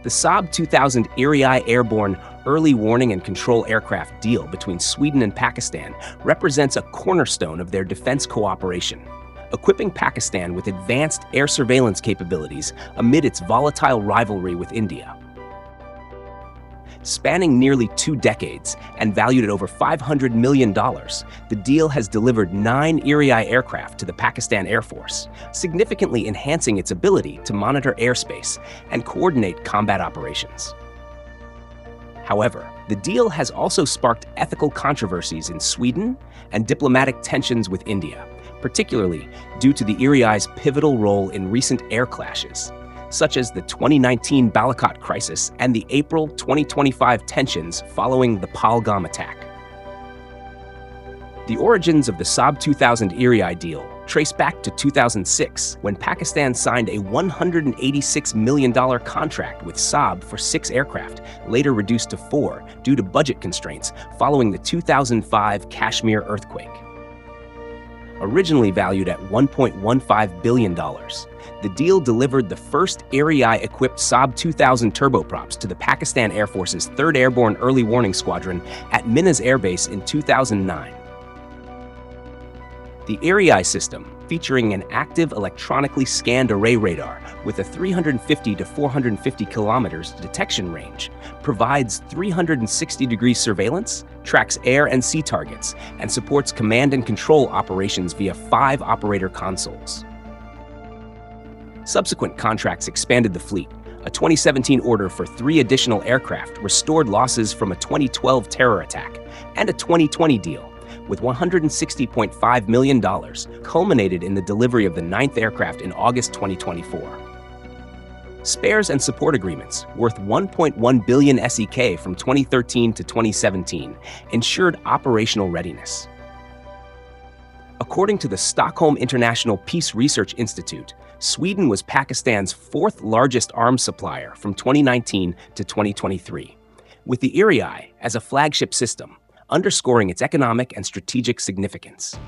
The Saab 2000 Erieye Airborne early warning and control aircraft deal between Sweden and Pakistan represents a cornerstone of their defense cooperation, equipping Pakistan with advanced air surveillance capabilities amid its volatile rivalry with India. Spanning nearly 2 decades and valued at over $500 million, the deal has delivered 9 Erieye aircraft to the Pakistan Air Force, significantly enhancing its ability to monitor airspace and coordinate combat operations. However, the deal has also sparked ethical controversies in Sweden and diplomatic tensions with India, particularly due to the Erieye's pivotal role in recent air clashes, such as the 2019 Balakot Crisis and the April 2025 tensions following the Pahalgam attack. The origins of the Saab 2000 Erieye deal trace back to 2006, when Pakistan signed a $186 million contract with Saab for 6 aircraft, later reduced to 4 due to budget constraints following the 2005 Kashmir earthquake. Originally valued at $1.15 billion, the deal delivered the first Erieye-equipped Saab 2000 turboprops to the Pakistan Air Force's 3rd Airborne Early Warning Squadron at Minas Air Base in 2009. The Erieye system, featuring an active electronically scanned array radar with a 350 to 450 kilometers detection range, provides 360-degree surveillance, tracks air and sea targets, and supports command and control operations via 5 operator consoles. Subsequent contracts expanded the fleet. A 2017 order for 3 additional aircraft restored losses from a 2012 terror attack, and a 2020 deal with $160.5 million culminated in the delivery of the 9th aircraft in August 2024. Spares and support agreements worth 1.1 billion SEK from 2013 to 2017 ensured operational readiness. According to the Stockholm International Peace Research Institute, Sweden was Pakistan's 4th largest arms supplier from 2019 to 2023, with the Erieye as a flagship system, underscoring its economic and strategic significance.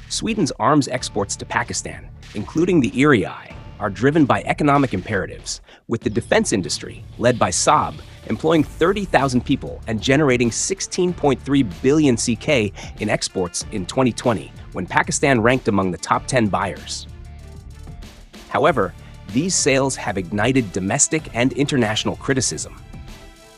Sweden's arms exports to Pakistan, including the Erieye, are driven by economic imperatives, with the defense industry, led by Saab, employing 30,000 people and generating 16.3 billion CK in exports in 2020, when Pakistan ranked among the top 10 buyers. However, these sales have ignited domestic and international criticism.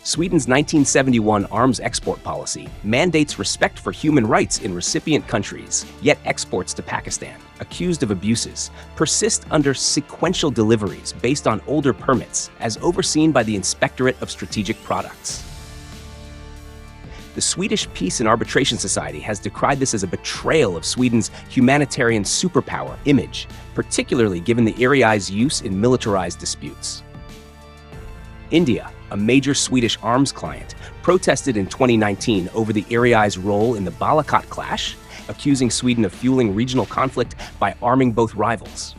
Sweden's 1971 arms export policy mandates respect for human rights in recipient countries, yet exports to Pakistan, accused of abuses, persist under sequential deliveries based on older permits, as overseen by the Inspectorate of Strategic Products. The Swedish Peace and Arbitration Society has decried this as a betrayal of Sweden's humanitarian superpower image, particularly given the Erieye's use in militarized disputes. India, a major Swedish arms client, protested in 2019 over the Erieye's role in the Balakot clash, accusing Sweden of fueling regional conflict by arming both rivals.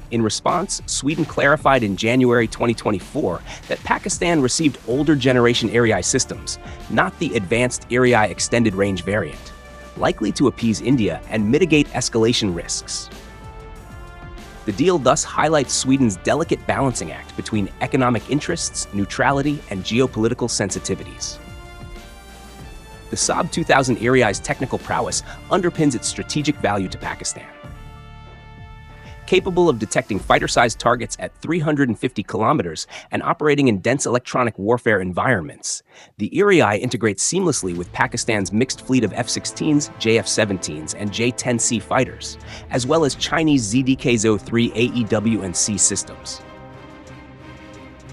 In response, Sweden clarified in January 2024 that Pakistan received older generation Erieye systems, not the advanced Erieye extended range variant, likely to appease India and mitigate escalation risks. The deal thus highlights Sweden's delicate balancing act between economic interests, neutrality, and geopolitical sensitivities. The Saab 2000 Erieye's technical prowess underpins its strategic value to Pakistan. Capable of detecting fighter-sized targets at 350 kilometers and operating in dense electronic warfare environments, the Erieye integrates seamlessly with Pakistan's mixed fleet of F-16s, JF-17s, and J-10C fighters, as well as Chinese ZDK-03 AEW&C systems.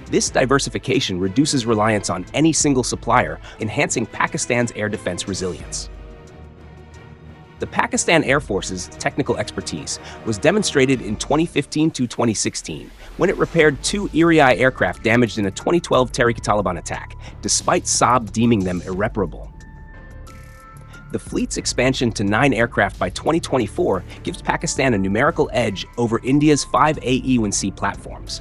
This diversification reduces reliance on any single supplier, enhancing Pakistan's air defense resilience. The Pakistan Air Force's technical expertise was demonstrated in 2015 to 2016, when it repaired 2 Erieye aircraft damaged in a 2012 Tehrik-i-Taliban attack, despite Saab deeming them irreparable. The fleet's expansion to 9 aircraft by 2024 gives Pakistan a numerical edge over India's 5 AE&C platforms.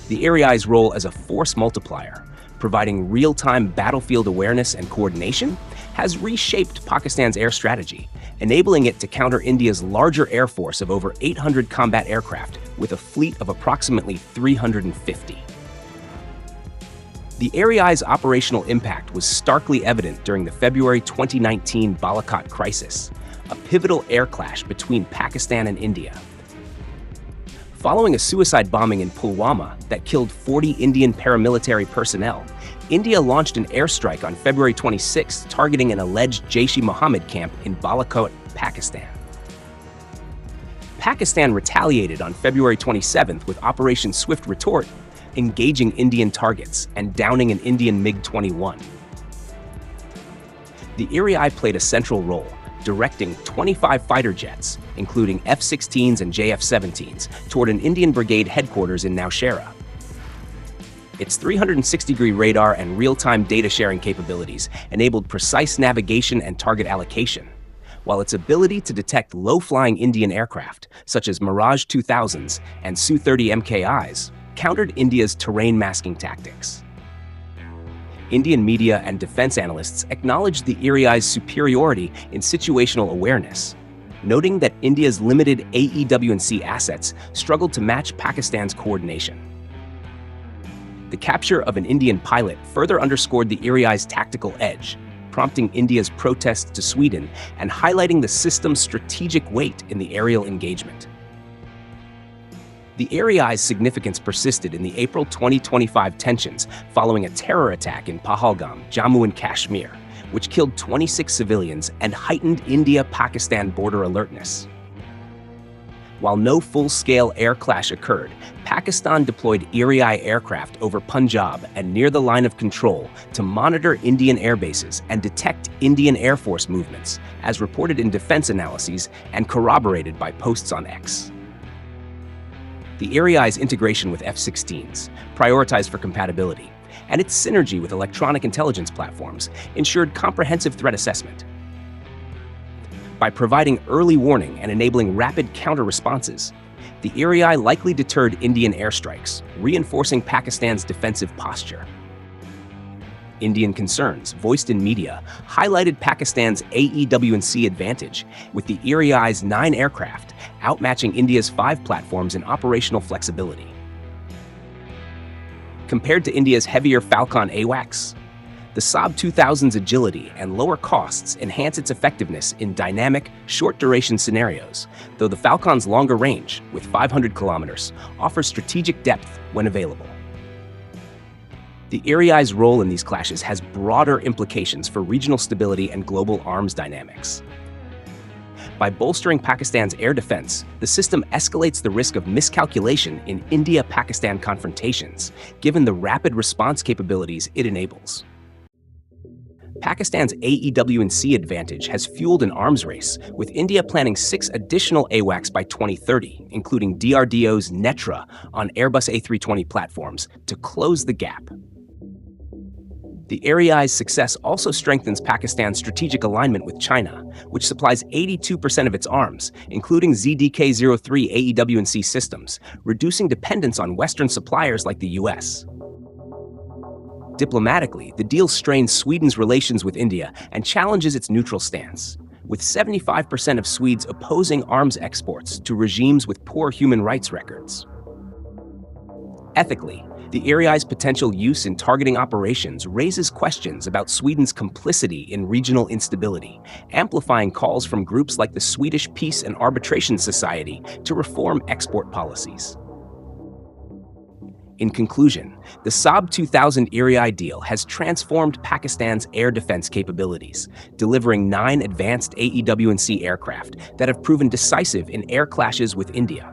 The Erieye's role as a force multiplier, providing real-time battlefield awareness and coordination, has reshaped Pakistan's air strategy, enabling it to counter India's larger air force of over 800 combat aircraft with a fleet of approximately 350. The Eriye's operational impact was starkly evident during the February 2019 Balakot Crisis, a pivotal air clash between Pakistan and India. Following a suicide bombing in Pulwama that killed 40 Indian paramilitary personnel, India launched an airstrike on February 26 targeting an alleged Jaish-e-Mohammed camp in Balakot, Pakistan. Pakistan retaliated on February 27 with Operation Swift Retort, engaging Indian targets and downing an Indian MiG-21. The Erieye played a central role, directing 25 fighter jets, including F-16s and JF-17s, toward an Indian brigade headquarters in Nowshera. Its 360-degree radar and real-time data-sharing capabilities enabled precise navigation and target allocation, while its ability to detect low-flying Indian aircraft, such as Mirage 2000s and Su-30 MKIs, countered India's terrain masking tactics. Indian media and defense analysts acknowledged the Erieye's superiority in situational awareness, noting that India's limited AEW&C assets struggled to match Pakistan's coordination. The capture of an Indian pilot further underscored the Erieye's tactical edge, prompting India's protests to Sweden and highlighting the system's strategic weight in the aerial engagement. The Erieye's significance persisted in the April 2025 tensions following a terror attack in Pahalgam, Jammu and Kashmir, which killed 26 civilians and heightened India-Pakistan border alertness. While no full-scale air clash occurred, Pakistan deployed Erieye aircraft over Punjab and near the line of control to monitor Indian airbases and detect Indian Air Force movements, as reported in defense analyses and corroborated by posts on X. The Erieye's integration with F-16s, prioritized for compatibility, and its synergy with electronic intelligence platforms ensured comprehensive threat assessment. By providing early warning and enabling rapid counter-responses, the Erieye likely deterred Indian airstrikes, reinforcing Pakistan's defensive posture. Indian concerns, voiced in media, highlighted Pakistan's AEW&C advantage, with the Erieye's 9 aircraft outmatching India's 5 platforms in operational flexibility. Compared to India's heavier Falcon AWACS, the Saab 2000's agility and lower costs enhance its effectiveness in dynamic, short-duration scenarios, though the Falcon's longer range, with 500 kilometers, offers strategic depth when available. The Erieye's role in these clashes has broader implications for regional stability and global arms dynamics. By bolstering Pakistan's air defense, the system escalates the risk of miscalculation in India-Pakistan confrontations, given the rapid response capabilities it enables. Pakistan's AEW&C advantage has fueled an arms race, with India planning 6 additional AWACS by 2030, including DRDO's Netra on Airbus A320 platforms, to close the gap. The Erieye's success also strengthens Pakistan's strategic alignment with China, which supplies 82% of its arms, including ZDK-03 AEW&C systems, reducing dependence on Western suppliers like the US. Diplomatically, the deal strains Sweden's relations with India and challenges its neutral stance, with 75% of Swedes opposing arms exports to regimes with poor human rights records. Ethically, the Erieye's potential use in targeting operations raises questions about Sweden's complicity in regional instability, amplifying calls from groups like the Swedish Peace and Arbitration Society to reform export policies. In conclusion, the Saab 2000 Erieye deal has transformed Pakistan's air defense capabilities, delivering 9 advanced AEW&C aircraft that have proven decisive in air clashes with India.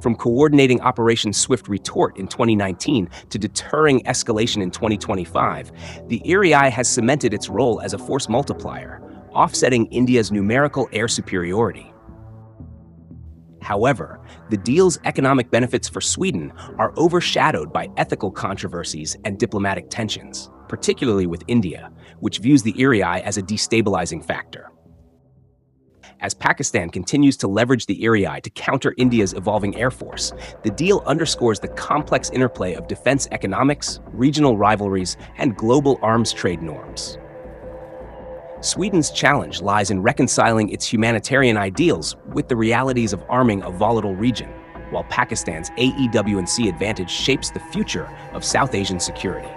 From coordinating Operation Swift Retort in 2019 to deterring escalation in 2025, the Erieye has cemented its role as a force multiplier, offsetting India's numerical air superiority. However, the deal's economic benefits for Sweden are overshadowed by ethical controversies and diplomatic tensions, particularly with India, which views the Erieye as a destabilizing factor. As Pakistan continues to leverage the Erieye to counter India's evolving air force, the deal underscores the complex interplay of defense economics, regional rivalries, and global arms trade norms. Sweden's challenge lies in reconciling its humanitarian ideals with the realities of arming a volatile region, while Pakistan's AEW&C advantage shapes the future of South Asian security.